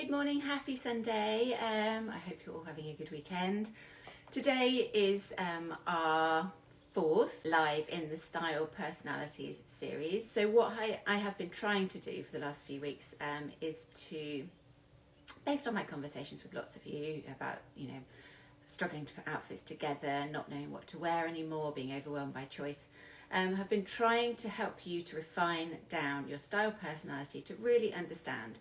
Good morning, happy Sunday. I hope you're all having a good weekend. Today is our fourth live in the Style Personalities series. So what I have been trying to do for the last few weeks is to, based on my conversations with lots of you about, struggling to put outfits together, not knowing what to wear anymore, being overwhelmed by choice, have been trying to help you to refine down your style personality to really understand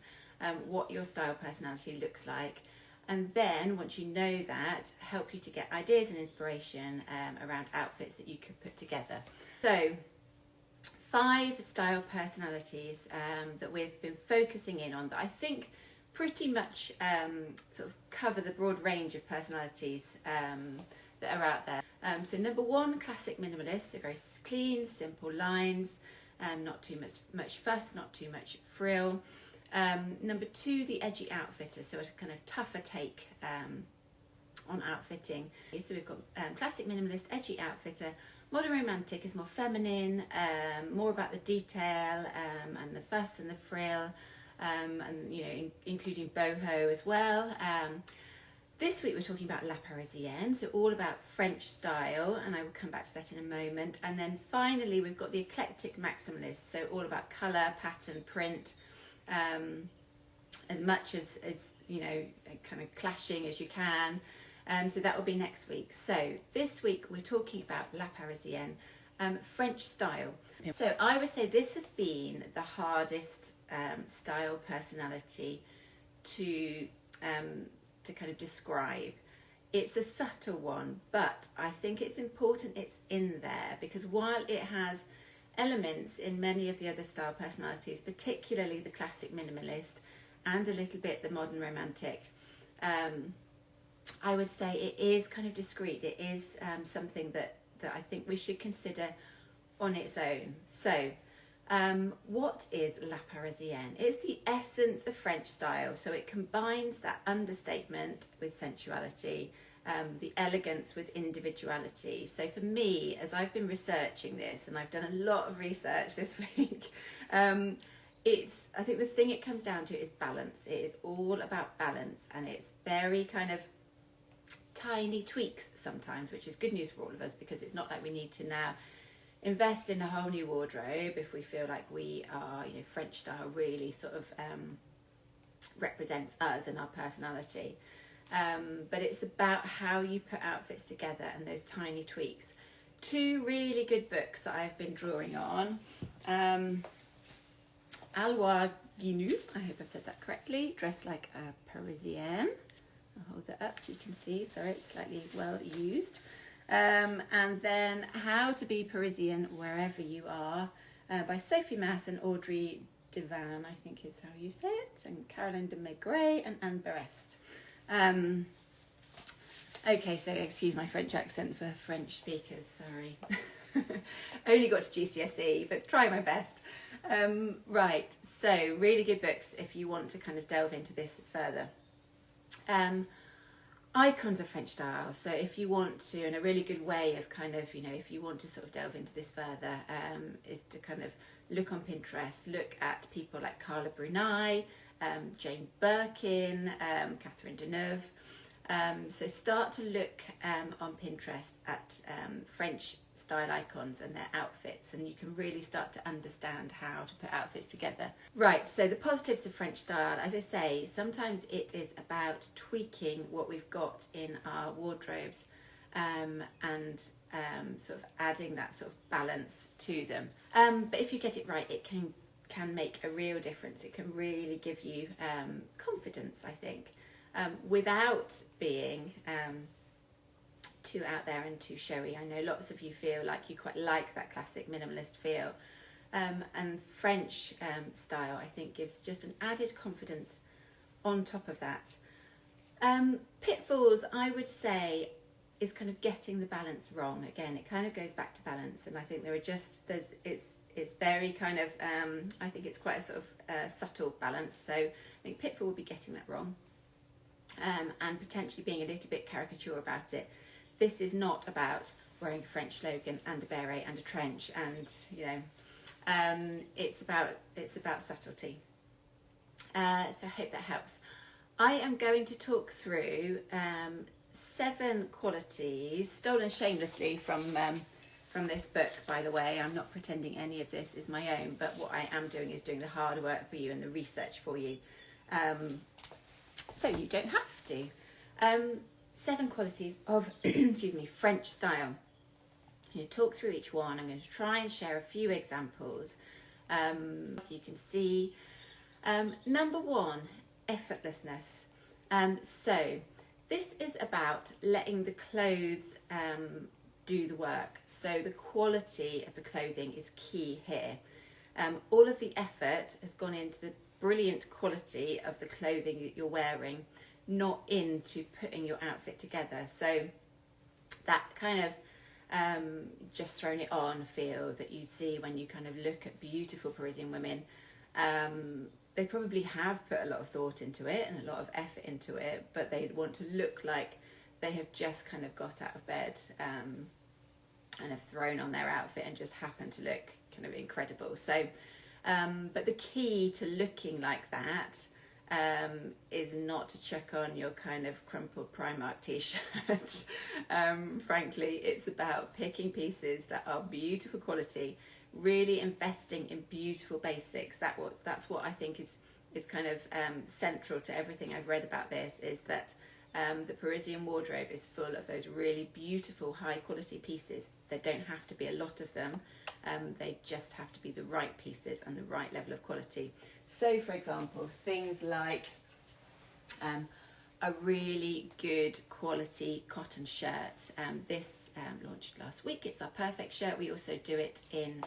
what your style personality looks like, and then once you know that, help you to get ideas and inspiration around outfits that you could put together. So 5 style personalities that we've been focusing in on that I think pretty much sort of cover the broad range of personalities that are out there. So number 1, classic minimalist, so very clean, simple lines, not too much fuss, not too much frill. Number 2, the edgy outfitter, so a kind of tougher take on outfitting. So we've got classic minimalist, edgy outfitter. Modern romantic is more feminine, more about the detail and the fuss and the frill, and including boho as well. This week we're talking about La Parisienne, so all about French style, and I will come back to that in a moment. And then finally we've got the eclectic maximalist, so all about colour, pattern, print. As much as kind of clashing as you can. So that will be next week. So this week we're talking about La Parisienne, French style. So I would say this has been the hardest style personality to kind of describe. It's a subtle one, but I think it's important it's in there, because while it has elements in many of the other style personalities, particularly the classic minimalist and a little bit the modern romantic, I would say it is kind of discreet. It is something that I think we should consider on its own. So what is La Parisienne? It's the essence of French style, so it combines that understatement with sensuality, the elegance with individuality. So for me, as I've been researching this, and I've done a lot of research this week, I think the thing it comes down to is balance. It is all about balance, and it's very kind of tiny tweaks sometimes, which is good news for all of us, because it's not like we need to now invest in a whole new wardrobe if we feel like we are, French style really sort of represents us and our personality. But it's about how you put outfits together and those tiny tweaks. 2 really good books that I've been drawing on. Alois Guinou, I hope I've said that correctly, Dress Like a Parisienne. I'll hold that up so you can see, sorry, it's slightly well used. And then How to Be Parisian Wherever You Are, by Sophie Mass and Audrey Devan, I think is how you say it, and Caroline de Maigret and Anne Berest. Okay, so excuse my French accent for French speakers, sorry. Only got to GCSE, but try my best. Right, so really good books if you want to kind of delve into this further. Icons of French style, so if you want to, and a really good way of kind of, if you want to sort of delve into this further, is to kind of look on Pinterest, look at people like Carla Bruni, Jane Birkin, Catherine Deneuve. So start to look on Pinterest at French style icons and their outfits, and you can really start to understand how to put outfits together. Right, so the positives of French style, as I say, sometimes it is about tweaking what we've got in our wardrobes and sort of adding that sort of balance to them. But if you get it right, it can make a real difference. It can really give you confidence, I think, without being too out there and too showy. I know lots of you feel like you quite like that classic minimalist feel, and French style, I think, gives just an added confidence on top of that. Pitfalls, I would say, is kind of getting the balance wrong. Again, it kind of goes back to balance, and I think it's very kind of, I think it's quite a sort of subtle balance. So I think pitfall would be getting that wrong, and potentially being a little bit caricature about it. This is not about wearing a French slogan and a beret and a trench, and it's about subtlety. So I hope that helps. I am going to talk through 7 qualities, stolen shamelessly from this book, by the way. I'm not pretending any of this is my own, but what I am doing is doing the hard work for you and the research for you, so you don't have to. 7 qualities of excuse me, French style. I'm going to talk through each one. I'm going to try and share a few examples so you can see. Number 1, effortlessness. So this is about letting the clothes do the work. So the quality of the clothing is key here. All of the effort has gone into the brilliant quality of the clothing that you're wearing, not into putting your outfit together. So that kind of just thrown it on feel that you see when you kind of look at beautiful Parisian women. They probably have put a lot of thought into it and a lot of effort into it, but they want to look like they have just kind of got out of bed and have thrown on their outfit and just happen to look kind of incredible. So, but the key to looking like that is not to chuck on your kind of crumpled Primark t-shirt. Frankly, it's about picking pieces that are beautiful quality, really investing in beautiful basics. That's what I think is kind of central to everything I've read about this, is that the Parisian wardrobe is full of those really beautiful high quality pieces. There don't have to be a lot of them, they just have to be the right pieces and the right level of quality. So for example, things like a really good quality cotton shirt. This launched last week. It's our perfect shirt. We also do it in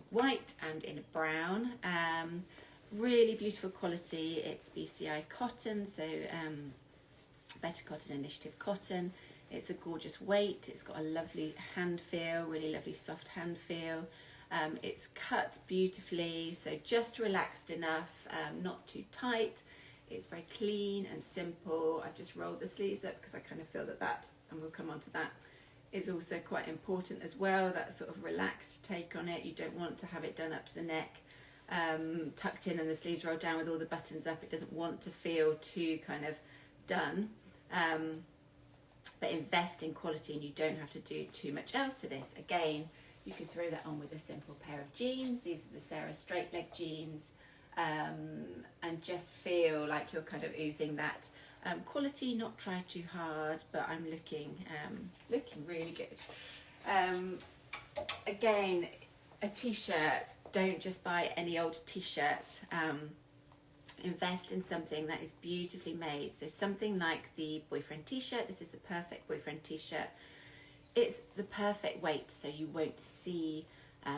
white and in brown. Really beautiful quality. It's BCI cotton, so Better Cotton Initiative cotton. It's a gorgeous weight. It's got a lovely hand feel, really lovely soft hand feel. It's cut beautifully, so just relaxed enough, not too tight. It's very clean and simple. I've just rolled the sleeves up because I kind of feel that, and we'll come on to that, is also quite important as well, that sort of relaxed take on it. You don't want to have it done up to the neck, tucked in and the sleeves rolled down with all the buttons up. It doesn't want to feel too kind of done. But invest in quality, and you don't have to do too much else to this. Again, you can throw that on with a simple pair of jeans. These are the Sarah straight leg jeans, and just feel like you're kind of oozing that quality. Not try too hard, but I'm looking really good. Again, a t-shirt, don't just buy any old t-shirt. Invest in something that is beautifully made. So something like the boyfriend t-shirt. This is the perfect boyfriend t-shirt. It's the perfect weight, so you won't see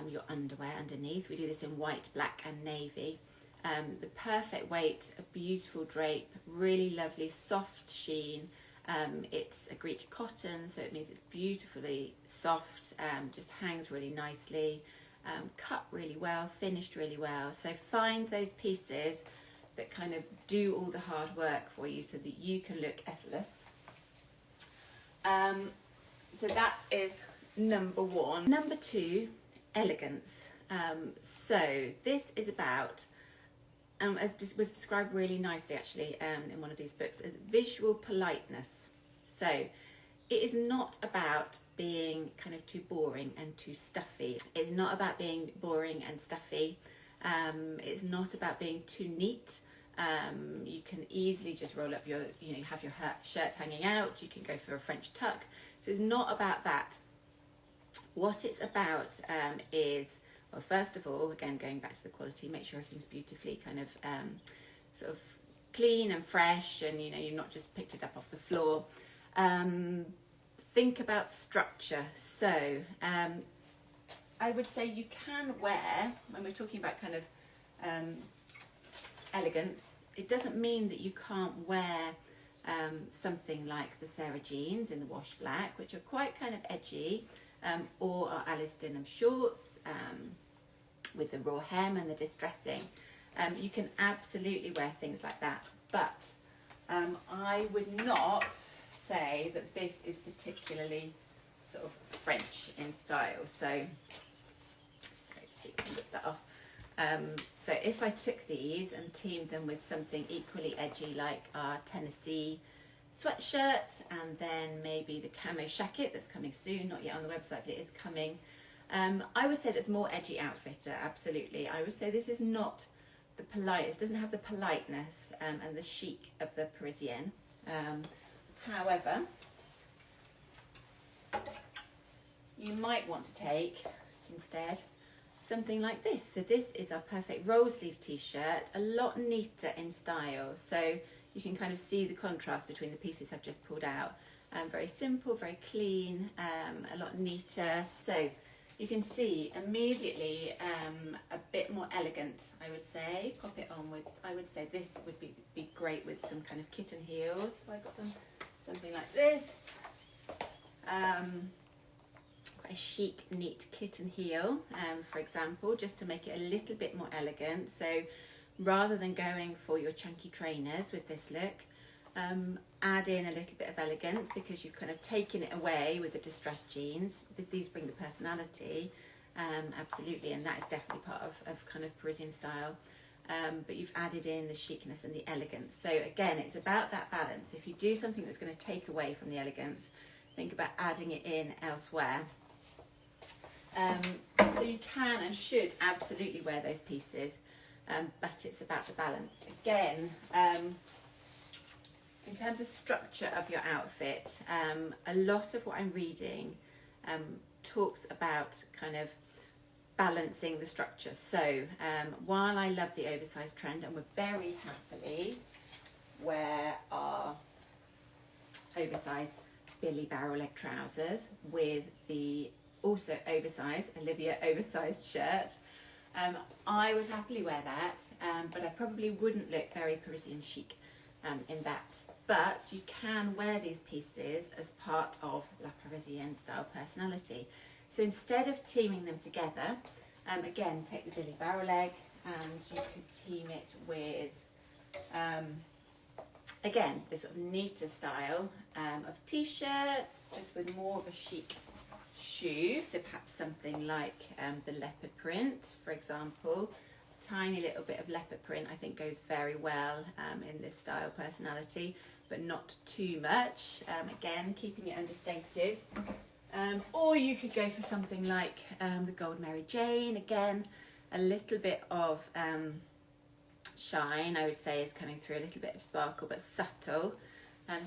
your underwear underneath. We do this in white, black and navy. The perfect weight, a beautiful drape, really lovely soft sheen. It's a Greek cotton, so it means it's beautifully soft, just hangs really nicely, cut really well, finished really well. So find those pieces that kind of do all the hard work for you so that you can look effortless. So that is number 1. Number 2, elegance. So this is about, as was described really nicely actually in one of these books, as visual politeness. So it is not about being kind of too boring and too stuffy. It's not about being boring and stuffy. It's not about being too neat. You can easily just roll up your, have your shirt hanging out. You can go for a French tuck. So it's not about that. What it's about is, well, first of all, again, going back to the quality, make sure everything's beautifully kind of sort of clean and fresh, and you've not just picked it up off the floor. Think about structure. So I would say you can wear, when we're talking about kind of elegance, it doesn't mean that you can't wear something like the Sarah jeans in the wash black, which are quite kind of edgy, or our Alice denim shorts with the raw hem and the distressing. You can absolutely wear things like that, but I would not say that this is particularly sort of French in style. So let's see, rip that off. So if I took these and teamed them with something equally edgy like our Tennessee sweatshirt, and then maybe the camo jacket that's coming soon, not yet on the website, but it is coming. I would say that's more edgy outfitter, absolutely. I would say this is not the polite, it doesn't have the politeness and the chic of the Parisienne. However, you might want to take instead something like this. So this is our perfect roll sleeve t-shirt, a lot neater in style. So you can kind of see the contrast between the pieces I've just pulled out. Very simple, very clean, a lot neater. So you can see immediately a bit more elegant, I would say. Pop it on with, I would say this would be great with some kind of kitten heels. So I got them something like this. Quite a chic, neat kitten heel, for example, just to make it a little bit more elegant. So rather than going for your chunky trainers with this look, add in a little bit of elegance, because you've kind of taken it away with the distressed jeans. These bring the personality, absolutely, and that is definitely part of kind of Parisian style. But you've added in the chicness and the elegance. So again, it's about that balance. If you do something that's going to take away from the elegance, think about adding it in elsewhere. So you can and should absolutely wear those pieces, but it's about the balance. Again, in terms of structure of your outfit, a lot of what I'm reading talks about kind of balancing the structure. So while I love the oversized trend, and we're very happily wear our oversized Billy barrel leg trousers with the also oversized Olivia oversized shirt, I would happily wear that, but I probably wouldn't look very Parisian chic in that. But you can wear these pieces as part of La Parisienne style personality. So instead of teaming them together, again, take the Billy barrel leg and you could team it with, again, this sort of neater style of t-shirts, just with more of a chic shoe. So perhaps something like the leopard print, for example. Tiny little bit of leopard print I think goes very well in this style personality, but not too much. Again, keeping it understated. Or you could go for something like the Gold Mary Jane. Again, a little bit of shine, I would say, is coming through, a little bit of sparkle, but subtle.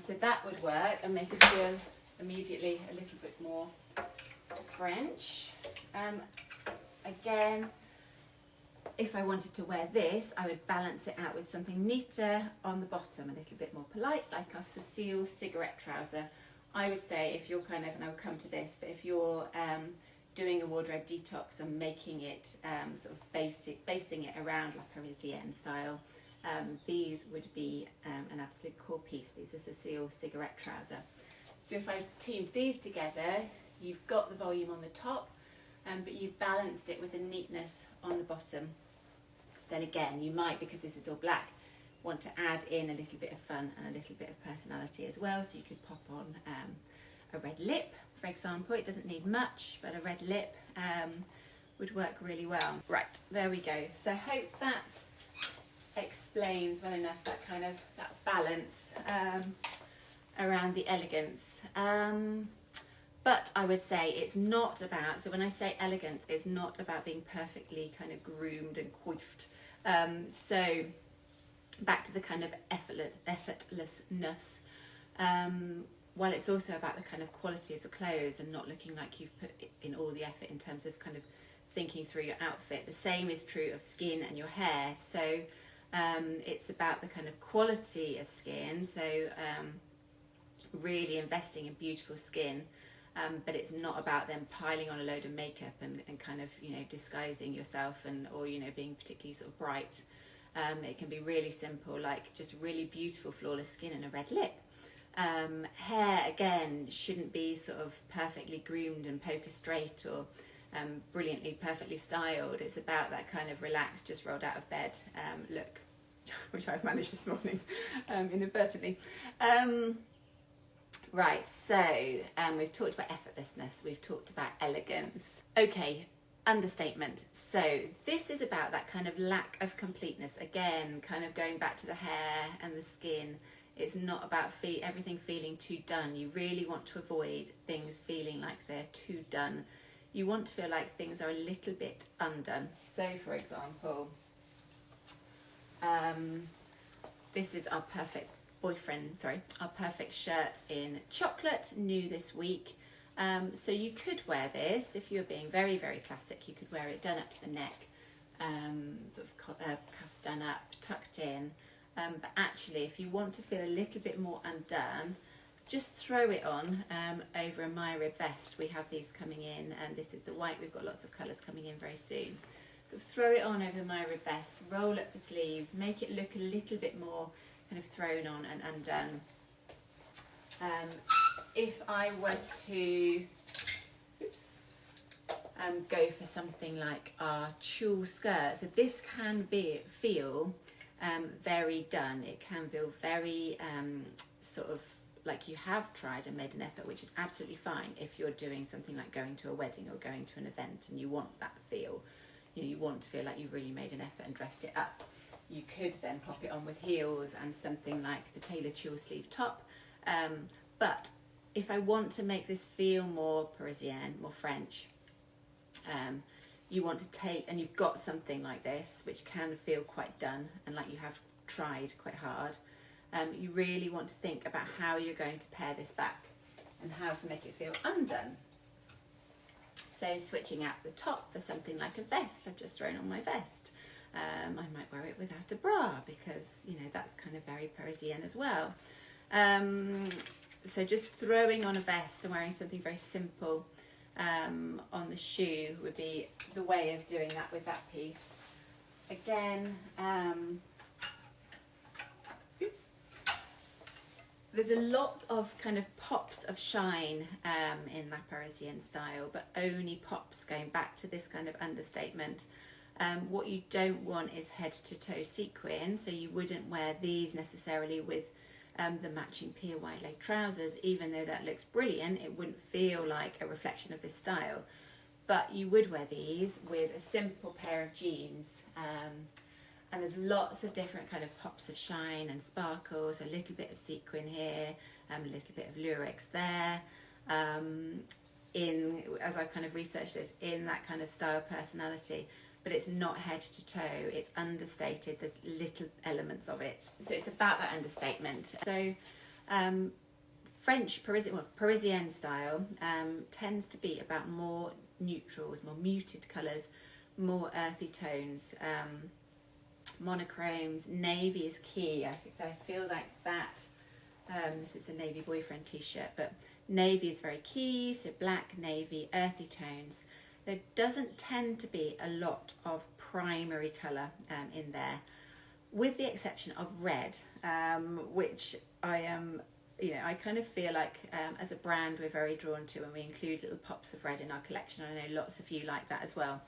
So that would work and make it feel immediately a little bit more French. Again, if I wanted to wear this, I would balance it out with something neater on the bottom, a little bit more polite, like our Cecile cigarette trouser. I would say if you're kind of, and I will come to this, but if you're doing a wardrobe detox and making it sort of basing it around La Parisienne style, these would be an absolute core piece. These are Cecile cigarette trouser. So if I teamed these together, you've got the volume on the top, but you've balanced it with a neatness on the bottom. Then again, you might, because this is all black, want to add in a little bit of fun and a little bit of personality as well. So you could pop on a red lip, for example. It doesn't need much, but a red lip would work really well. Right, there we go. So I hope that explains well enough that kind of that balance around the elegance. But I would say it's not about, so when I say elegance, it's not about being perfectly kind of groomed and coiffed. So back to the kind of effortlessness. While it's also about the kind of quality of the clothes and not looking like you've put in all the effort in terms of kind of thinking through your outfit, the same is true of skin and your hair. So it's about the kind of quality of skin. So really investing in beautiful skin. But it's not about them piling on a load of makeup and kind of, you know, disguising yourself or, you know, being particularly sort of bright. It can be really simple, like just really beautiful, flawless skin and a red lip. Hair, again, shouldn't be sort of perfectly groomed and poker straight or brilliantly, perfectly styled. It's about that kind of relaxed, just rolled out of bed look, which I've managed this morning inadvertently. Right, so we've talked about effortlessness, we've talked about elegance. Okay, Understatement. So this is about that kind of lack of completeness. Again, kind of going back to the hair and the skin. It's not about everything feeling too done. You really want to avoid things feeling like they're too done. You want to feel like things are a little bit undone. So for example, this is our perfect shirt in chocolate, new this week. So you could wear this, if you're being very, very classic, you could wear it done up to the neck, sort of cuffs done up, tucked in. But actually, if you want to feel a little bit more undone, just throw it on over a my rib vest. We have these coming in, and this is the white. We've got lots of colours coming in very soon. So throw it on over my rib vest, roll up the sleeves, make it look a little bit more kind of thrown on and undone. If I were to go for something like our tulle skirt, so this can feel very done. It can feel very sort of like you have tried and made an effort, which is absolutely fine if you're doing something like going to a wedding or going to an event and you want that feel. You know, you want to feel like you've really made an effort and dressed it up. You could then pop it on with heels and something like the tailored tulle sleeve top. But if I want to make this feel more Parisienne, more French, you want to take, and you've got something like this, which can feel quite done and like you have tried quite hard, you really want to think about how you're going to pare this back and how to make it feel undone. So switching out the top for something like a vest, I've just thrown on my vest. I might wear it without a bra because, you know, that's kind of very Parisienne as well. So just throwing on a vest and wearing something very simple on the shoe would be the way of doing that with that piece. Again, there's a lot of kind of pops of shine in La Parisienne style, but only pops, going back to this kind of understatement. What you don't want is head to toe sequin, so you wouldn't wear these necessarily with the matching pier wide leg trousers. Even though that looks brilliant, it wouldn't feel like a reflection of this style. But you would wear these with a simple pair of jeans. And there's lots of different kind of pops of shine and sparkles, a little bit of sequin here, a little bit of lurex there. As I've kind of researched this, in that kind of style personality, but it's not head to toe, it's understated, there's little elements of it. So it's about that understatement. So French Parisienne style tends to be about more neutrals, more muted colours, more earthy tones. Monochromes, navy is key. I feel like that, this is the navy boyfriend t-shirt, but navy is very key, so black, navy, earthy tones. There doesn't tend to be a lot of primary colour in there, with the exception of red, which I am, I kind of feel like as a brand we're very drawn to, and we include little pops of red in our collection. I know lots of you like that as well.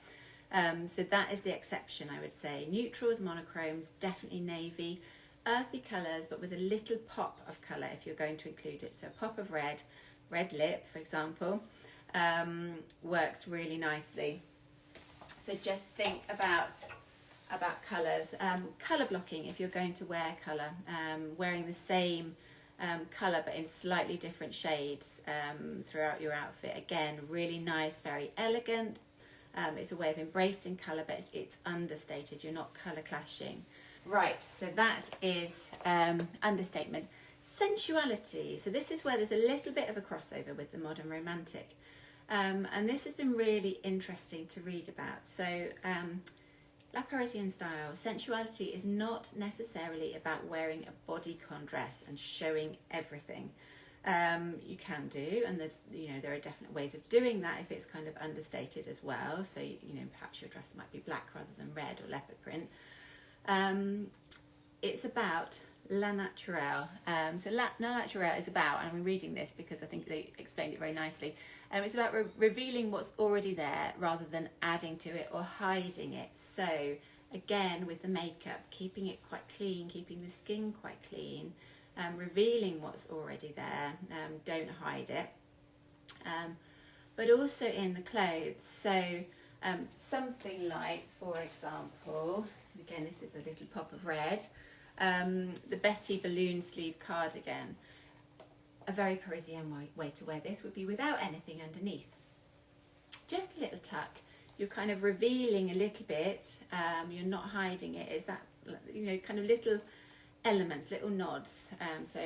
So that is the exception, I would say. Neutrals, monochromes, definitely navy, earthy colours, but with a little pop of colour if you're going to include it. So a pop of red, red lip, for example, works really nicely. So just think about colours. Colour blocking, if you're going to wear colour, wearing the same colour but in slightly different shades throughout your outfit. Again, really nice, very elegant. It's a way of embracing colour, but it's understated. You're not colour clashing. Right, so that is understatement. Sensuality. So this is where there's a little bit of a crossover with the modern romantic. And this has been really interesting to read about. So La Parisienne style, sensuality is not necessarily about wearing a bodycon dress and showing everything. You can do, and there are definite ways of doing that if it's kind of understated as well. So perhaps your dress might be black rather than red or leopard print. It's about la naturelle. So la naturelle is about, and I'm reading this because I think they explained it very nicely. It's about revealing what's already there rather than adding to it or hiding it. So again, with the makeup, keeping it quite clean, keeping the skin quite clean. Revealing what's already there, don't hide it, but also in the clothes. So Something like, for example, again, this is a little pop of red, the Betty balloon sleeve cardigan. A very Parisienne way to wear this would be without anything underneath. Just a little tuck. You're kind of revealing a little bit, you're not hiding it. Is that, you know, kind of little elements, little nods. So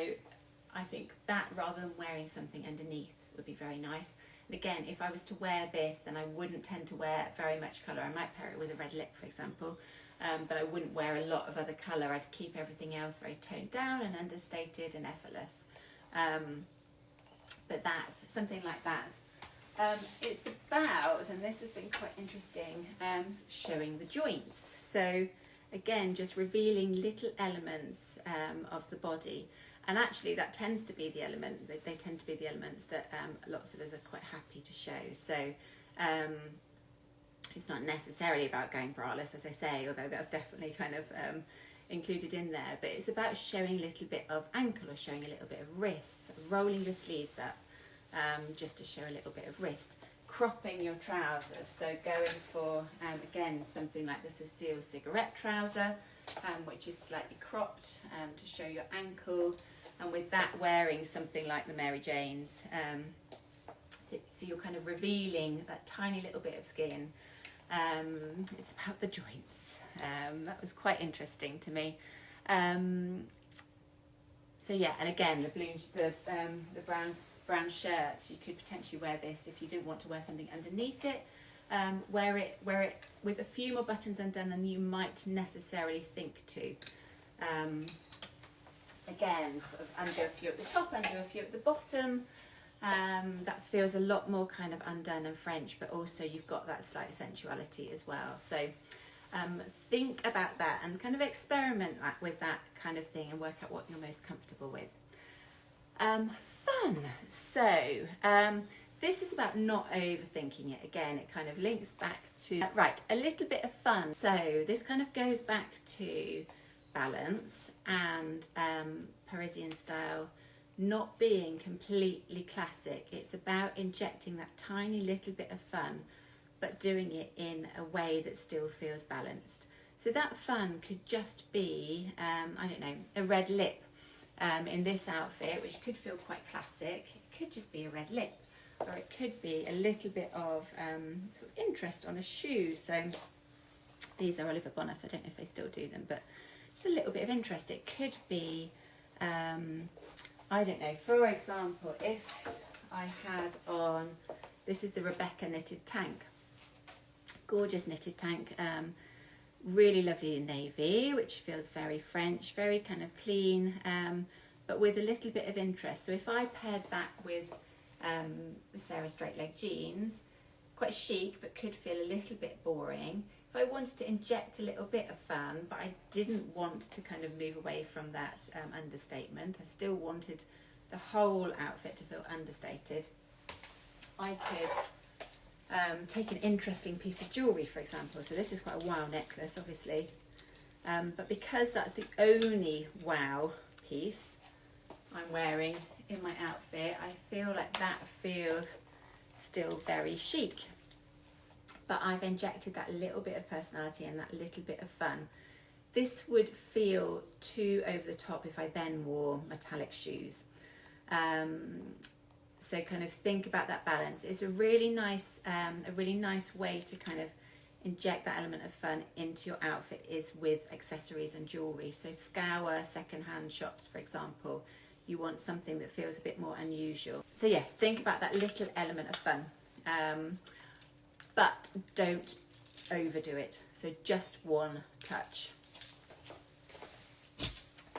I think that rather than wearing something underneath would be very nice. And again, if I was to wear this, then I wouldn't tend to wear very much colour. I might pair it with a red lip, for example, but I wouldn't wear a lot of other colour. I'd keep everything else very toned down and understated and effortless. But that's something like that. It's about, and this has been quite interesting, showing the joints. So again, just revealing little elements of the body. And actually that tends to be the element, they tend to be the elements that lots of us are quite happy to show. So it's not necessarily about going braless, as I say, although that's definitely kind of included in there, but it's about showing a little bit of ankle or showing a little bit of wrist, rolling the sleeves up just to show a little bit of wrist, cropping your trousers, so going for again something like the Cecile cigarette trouser, which is slightly cropped to show your ankle, and with that wearing something like the Mary Janes, so you're kind of revealing that tiny little bit of skin. It's about the joints. That was quite interesting to me. So yeah, and again, the brown shirt, you could potentially wear this if you didn't want to wear something underneath it. Wear it with a few more buttons undone than you might necessarily think to. Again, sort of undo a few at the top, undo a few at the bottom. That feels a lot more kind of undone and French, but also you've got that slight sensuality as well. So think about that and kind of experiment with that kind of thing and work out what you're most comfortable with. Fun. So this is about not overthinking it. Again, it kind of links back to, right, a little bit of fun. So this kind of goes back to balance and Parisian style not being completely classic. It's about injecting that tiny little bit of fun, but doing it in a way that still feels balanced. So that fun could just be, I don't know, a red lip in this outfit, which could feel quite classic. It could just be a red lip, or it could be a little bit of sort of interest on a shoe. So these are Oliver Bonnas, I don't know if they still do them, but just a little bit of interest. It could be, I don't know, for example, if I had on, this is the Rebecca knitted tank, gorgeous knitted tank, really lovely in navy, which feels very French, very kind of clean, but with a little bit of interest. So if I paired that with the Sarah straight leg jeans, quite chic, but could feel a little bit boring. If I wanted to inject a little bit of fun, but I didn't want to kind of move away from that understatement, I still wanted the whole outfit to feel understated, I could take an interesting piece of jewellery, for example. So this is quite a wow necklace, obviously, but because that's the only wow piece I'm wearing in my outfit, I feel like that feels still very chic, but I've injected that little bit of personality and that little bit of fun. This would feel too over the top if I then wore metallic shoes. So kind of think about that balance. It's a really nice way to kind of inject that element of fun into your outfit is with accessories and jewellery. So scour second-hand shops, for example. You want something that feels a bit more unusual. So yes, think about that little element of fun, but don't overdo it. So just one touch.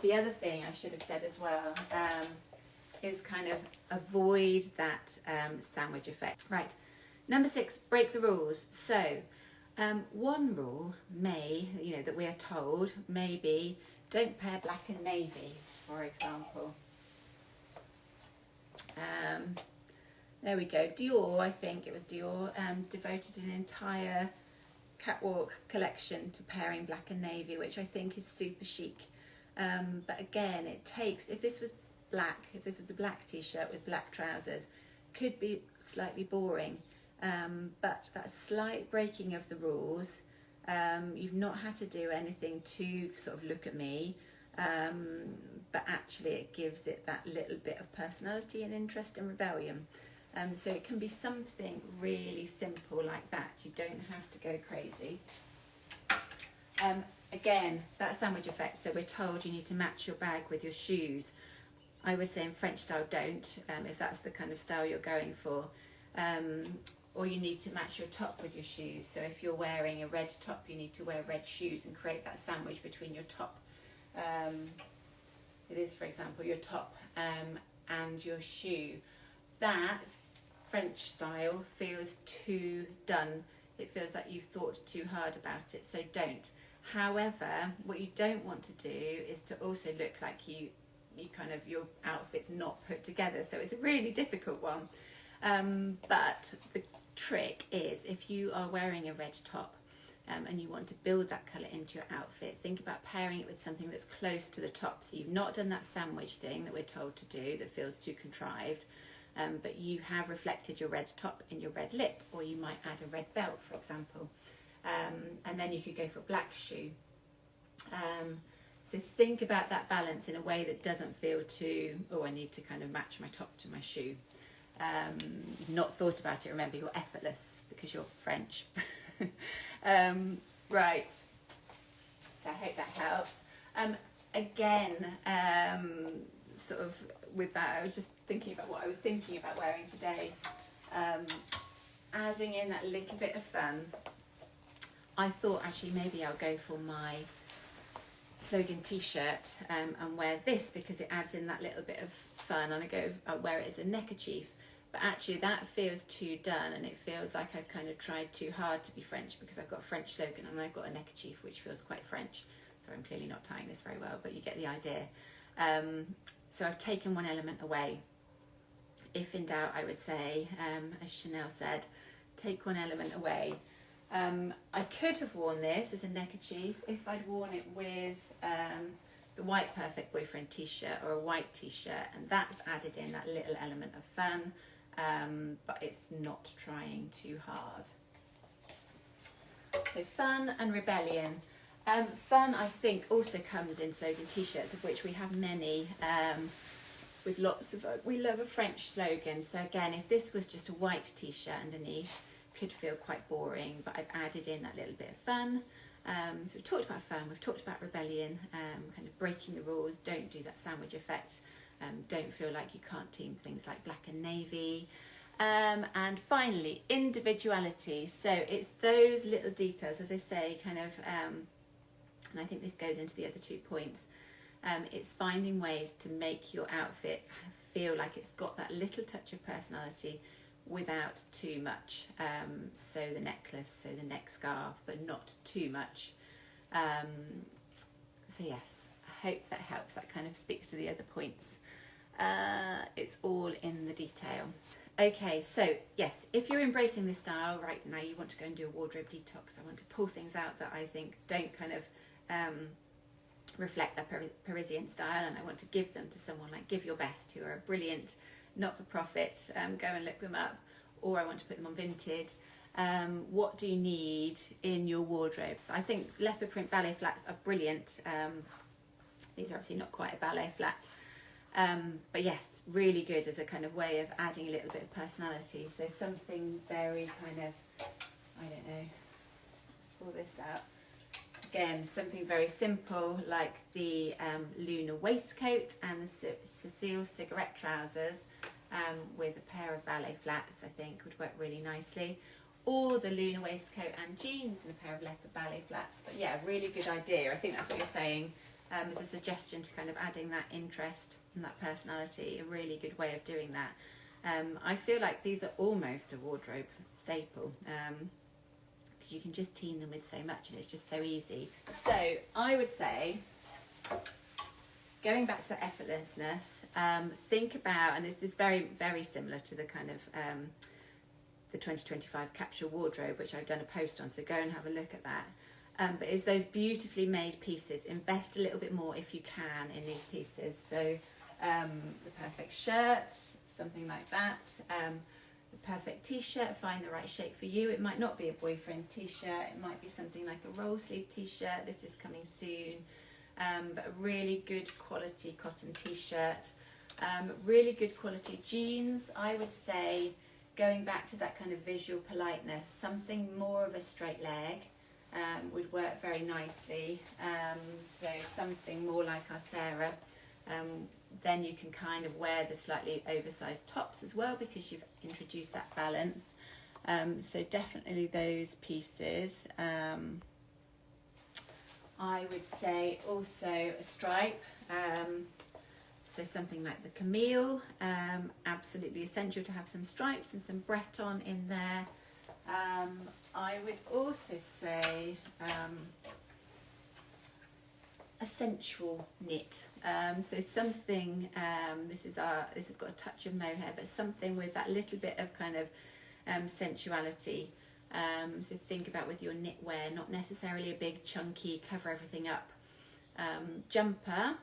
The other thing I should have said as well is kind of avoid that sandwich effect. Right, number 6, break the rules. So one rule that we are told may be don't pair black and navy, for example. There we go. Dior, I think it was Dior, devoted an entire catwalk collection to pairing black and navy, which I think is super chic. But again, it takes, if this was black, if this was a black t-shirt with black trousers, could be slightly boring. but that slight breaking of the rules, you've not had to do anything to sort of look at me, but actually it gives it that little bit of personality and interest and rebellion. So it can be something really simple like that. You don't have to go crazy. Again, that sandwich effect. So we're told you need to match your bag with your shoes. I would say in French style, don't, if that's the kind of style you're going for. Or you need to match your top with your shoes. So if you're wearing a red top, you need to wear red shoes and create that sandwich between your top. It is, for example, your top and your shoe. That French style feels too done. It feels like you've thought too hard about it, so don't. However, what you don't want to do is to also look like you kind of, your outfit's not put together. So it's a really difficult one. But the trick is, if you are wearing a red top and you want to build that colour into your outfit, think about pairing it with something that's close to the top. So you've not done that sandwich thing that we're told to do that feels too contrived, but you have reflected your red top in your red lip, or you might add a red belt, for example. And then you could go for a black shoe. So think about that balance in a way that doesn't feel too, oh, I need to kind of match my top to my shoe. Not thought about it. Remember, you're effortless because you're French. Right. So I hope that helps. Again, sort of with that, I was just thinking about what I was thinking about wearing today. Adding in that little bit of fun. I thought actually maybe I'll go for my slogan t-shirt and wear this because it adds in that little bit of fun, and I'll wear it as a neckerchief. But actually that feels too done, and it feels like I've kind of tried too hard to be French because I've got a French slogan and I've got a neckerchief which feels quite French. So I'm clearly not tying this very well, but you get the idea. So I've taken one element away. If in doubt, I would say, as Chanel said, take one element away. I could have worn this as a neckerchief if I'd worn it with the white Perfect Boyfriend t-shirt or a white t-shirt, and that's added in that little element of fun, but it's not trying too hard. So fun and rebellion. Fun, I think, also comes in slogan t-shirts, of which we have many, with lots of, we love a French slogan. So again, if this was just a white t-shirt underneath, could feel quite boring, but I've added in that little bit of fun. So we've talked about fun, we've talked about rebellion, kind of breaking the rules, don't do that sandwich effect, don't feel like you can't team things like black and navy. And finally, individuality. So it's those little details, as I say, kind of, and I think this goes into the other 2 points, it's finding ways to make your outfit feel like it's got that little touch of personality without too much. So the necklace, so the neck scarf, but not too much. So yes, I hope that helps. That kind of speaks to the other points. It's all in the detail. Okay, so yes, if you're embracing this style right now, you want to go and do a wardrobe detox. I want to pull things out that I think don't kind of reflect that Parisienne style, and I want to give them to someone like Give Your Best, who are a brilliant not-for-profit. Go and look them up, or I want to put them on Vinted. What do you need in your wardrobe? I think leopard print ballet flats are brilliant. These are obviously not quite a ballet flat, but yes, really good as a kind of way of adding a little bit of personality. So something very kind of, I don't know, let's pull this out. Again, something very simple like the Luna waistcoat and the Cecile cigarette trousers with a pair of ballet flats, I think would work really nicely. Or the Luna waistcoat and jeans and a pair of leopard ballet flats. But yeah, really good idea. I think that's what you're saying, as a suggestion to kind of adding that interest and that personality, a really good way of doing that. I feel like these are almost a wardrobe staple. Because you can just team them with so much and it's just so easy. So I would say, going back to the effortlessness, think about, and this is very, very similar to the kind of the 2025 capsule wardrobe, which I've done a post on, so go and have a look at that. But it's those beautifully made pieces. Invest a little bit more if you can in these pieces. So the perfect shirt, something like that. the perfect t-shirt, find the right shape for you. It might not be a boyfriend t-shirt, it might be something like a roll sleeve t-shirt. This is coming soon. But a really good quality cotton t-shirt, really good quality jeans. I would say, going back to that kind of visual politeness, something more of a straight leg would work very nicely. So something more like our Sarah. Then you can kind of wear the slightly oversized tops as well, because you've introduced that balance. So definitely those pieces. I would say also a stripe, so something like the Camille, absolutely essential to have some stripes and some Breton in there. I would also say a sensual knit, so something, this has got a touch of mohair, but something with that little bit of kind of sensuality. So think about with your knitwear, not necessarily a big chunky cover everything up jumper,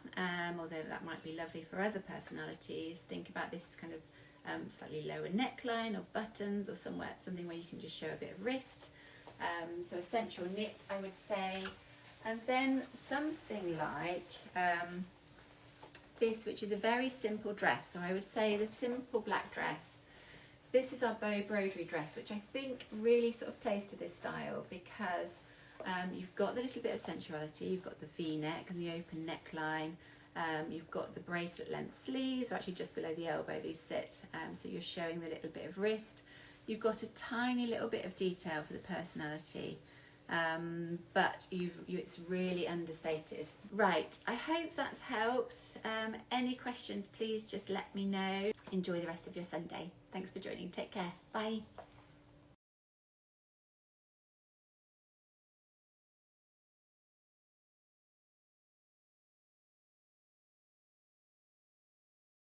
although that might be lovely for other personalities. Think about this kind of slightly lower neckline or buttons, or something where you can just show a bit of wrist. So a sensual knit, I would say. And then something like this, which is a very simple dress. So I would say the simple black dress. This is our bow broderie dress, which I think really sort of plays to this style, because you've got the little bit of sensuality, you've got the V-neck and the open neckline, you've got the bracelet length sleeves, or actually just below the elbow these sit, so you're showing the little bit of wrist. You've got a tiny little bit of detail for the personality, but it's really understated. Right, I hope that's helped. Any questions, please just let me know. Enjoy the rest of your Sunday. Thanks for joining. Take care. Bye.